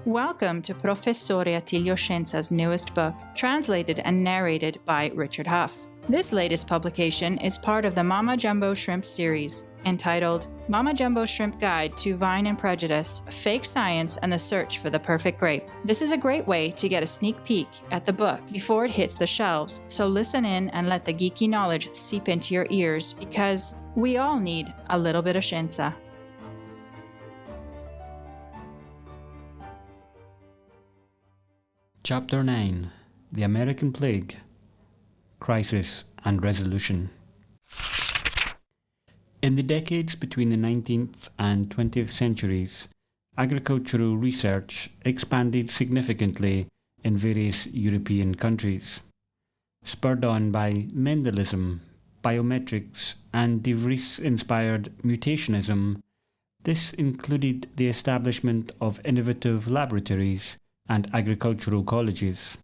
Welcome to Professore Attilio Scienza's newest book, translated and narrated by Richard Huff. This latest publication is part of the Mama Jumbo Shrimp series, entitled Mama Jumbo Shrimp Guide to Vine and Prejudice, Fake Science and the Search for the Perfect Grape. This is a great way to get a sneak peek at the book before it hits the shelves, so listen in and let the geeky knowledge seep into your ears, because we all need a little bit of Scienza. Chapter 9: The American Plague, Crisis and Resolution. In the decades between the 19th and 20th centuries, agricultural research expanded significantly in various European countries. Spurred on by Mendelism, biometrics, and De Vries-inspired mutationism, this included the establishment of innovative laboratories and agricultural colleges.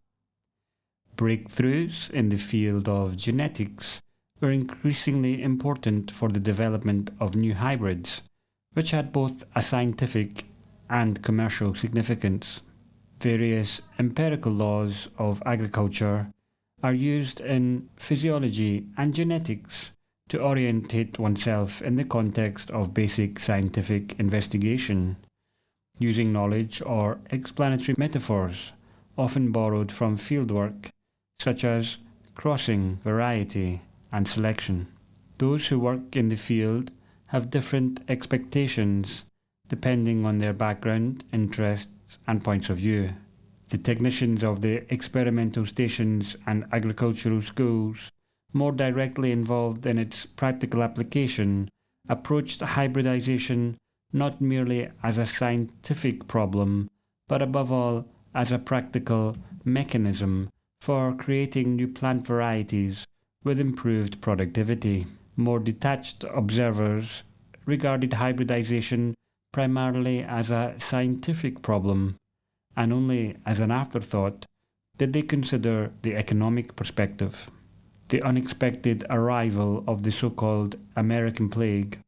Breakthroughs in the field of genetics were increasingly important for the development of new hybrids, which had both a scientific and commercial significance. Various empirical laws of agriculture are used in physiology and genetics to orientate oneself in the context of basic scientific investigation, using knowledge or explanatory metaphors, often borrowed from fieldwork, such as crossing, variety, and selection. Those who work in the field have different expectations depending on their background, interests, and points of view. The technicians of the experimental stations and agricultural schools, more directly involved in its practical application, approached hybridization not merely as a scientific problem, but above all as a practical mechanism for creating new plant varieties with improved productivity. More detached observers regarded hybridization primarily as a scientific problem, and only as an afterthought did they consider the economic perspective. The unexpected arrival of the so-called American Plague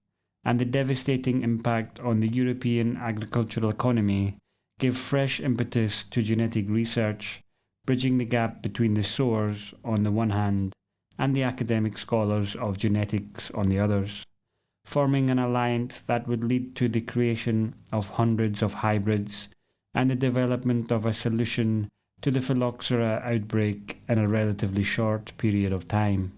and the devastating impact on the European agricultural economy gave fresh impetus to genetic research, bridging the gap between the sowers on the one hand and the academic scholars of genetics on the others, forming an alliance that would lead to the creation of hundreds of hybrids and the development of a solution to the phylloxera outbreak in a relatively short period of time.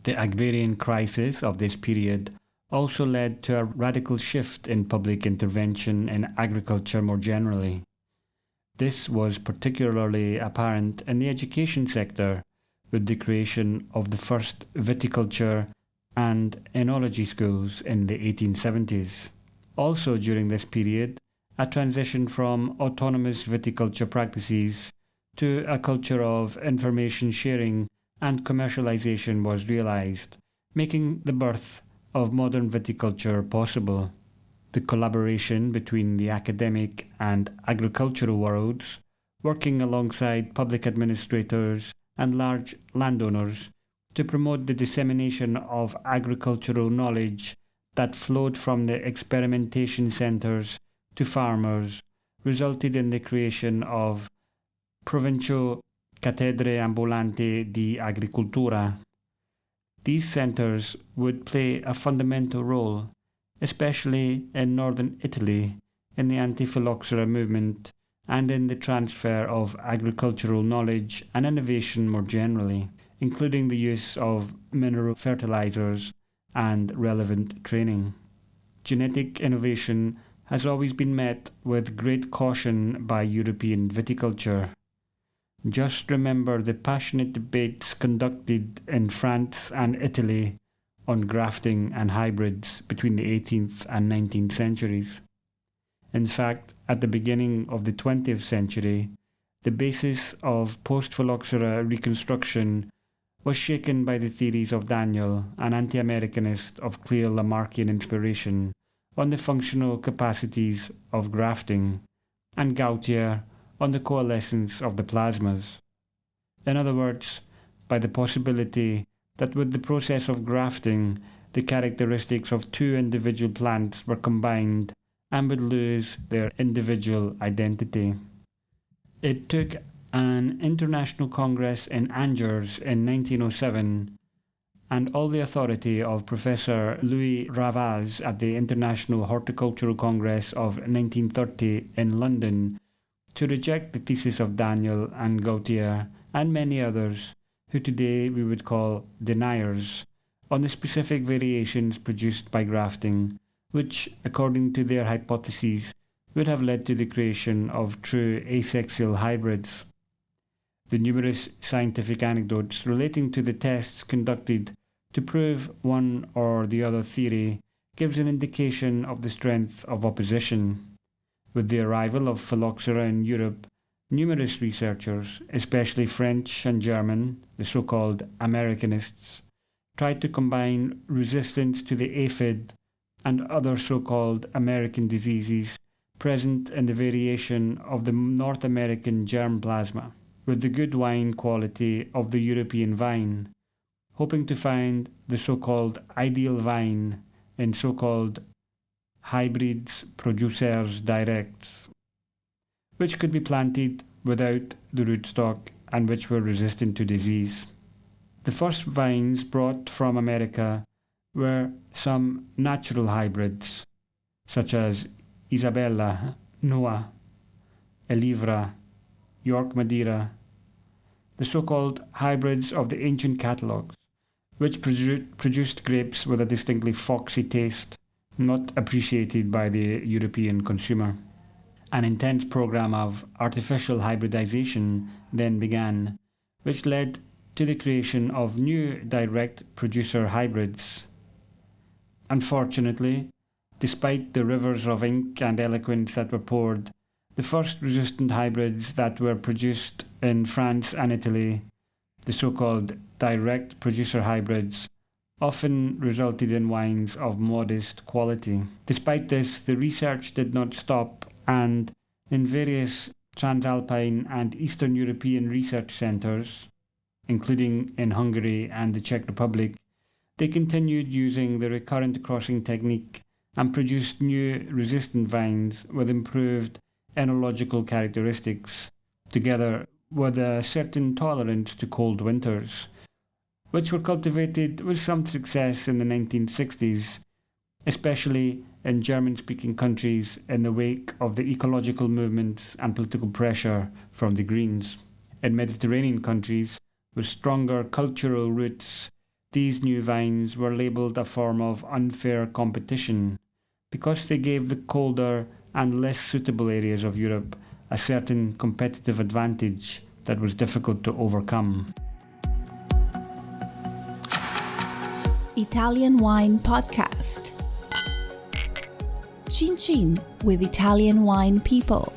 The agrarian crisis of this period also led to a radical shift in public intervention in agriculture more generally. This was particularly apparent in the education sector, with the creation of the first viticulture and enology schools in the 1870s. Also during this period, a transition from autonomous viticulture practices to a culture of information sharing and commercialization was realized, making the birth of modern viticulture possible. The collaboration between the academic and agricultural worlds, working alongside public administrators and large landowners to promote the dissemination of agricultural knowledge that flowed from the experimentation centres to farmers, resulted in the creation of Provincial Cattedre Ambulanti di Agricoltura. These centres would play a fundamental role, especially in northern Italy, in the anti-phylloxera movement and in the transfer of agricultural knowledge and innovation more generally, including the use of mineral fertilizers and relevant training. Genetic innovation has always been met with great caution by European viticulture. Just remember the passionate debates conducted in France and Italy on grafting and hybrids between the 18th and 19th centuries. In fact, at the beginning of the 20th century, the basis of post-phylloxera reconstruction was shaken by the theories of Daniel, an anti-Americanist of clear Lamarckian inspiration, on the functional capacities of grafting, and Gautier on the coalescence of the plasmas. In other words, by the possibility that with the process of grafting, the characteristics of two individual plants were combined and would lose their individual identity. It took an international congress in Angers in 1907 and all the authority of Professor Louis Ravaz at the International Horticultural Congress of 1930 in London to reject the thesis of Daniel and Gautier and many others, who today we would call deniers, on the specific variations produced by grafting, which, according to their hypotheses, would have led to the creation of true asexual hybrids. The numerous scientific anecdotes relating to the tests conducted to prove one or the other theory gives an indication of the strength of opposition. With the arrival of phylloxera in Europe, numerous researchers, especially French and German, the so-called Americanists, tried to combine resistance to the aphid and other so-called American diseases present in the variation of the North American germ plasma with the good wine quality of the European vine, hoping to find the so-called ideal vine in so-called hybrids producers directs, which could be planted without the rootstock and which were resistant to disease. The first vines brought from America were some natural hybrids, such as Isabella, Noah, Elivra, York Madeira, the so-called hybrids of the ancient catalogues, which produced grapes with a distinctly foxy taste, not appreciated by the European consumer. An intense program of artificial hybridization then began, which led to the creation of new direct producer hybrids. Unfortunately, despite the rivers of ink and eloquence that were poured, the first resistant hybrids that were produced in France and Italy, the so-called direct producer hybrids, often resulted in wines of modest quality. Despite this, the research did not stop, and in various Transalpine and Eastern European research centres, including in Hungary and the Czech Republic, they continued using the recurrent crossing technique and produced new resistant vines with improved enological characteristics, together with a certain tolerance to cold winters, which were cultivated with some success in the 1960s, especially in German-speaking countries in the wake of the ecological movements and political pressure from the Greens. In Mediterranean countries with stronger cultural roots, these new vines were labelled a form of unfair competition because they gave the colder and less suitable areas of Europe a certain competitive advantage that was difficult to overcome. Italian Wine Podcast. Cin Cin with Italian wine people.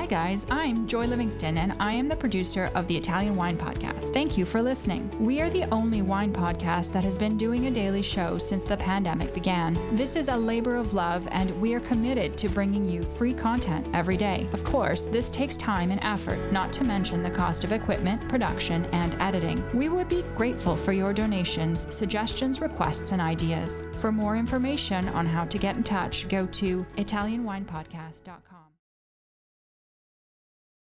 Guys, I'm Joy Livingston, and I am the producer of the Italian Wine Podcast. Thank you for listening. We are the only wine podcast that has been doing a daily show since the pandemic began. This is a labor of love, and we are committed to bringing you free content every day. Of course, this takes time and effort, not to mention the cost of equipment, production, and editing. We would be grateful for your donations, suggestions, requests, and ideas. For more information on how to get in touch, go to ItalianWinePodcast.com.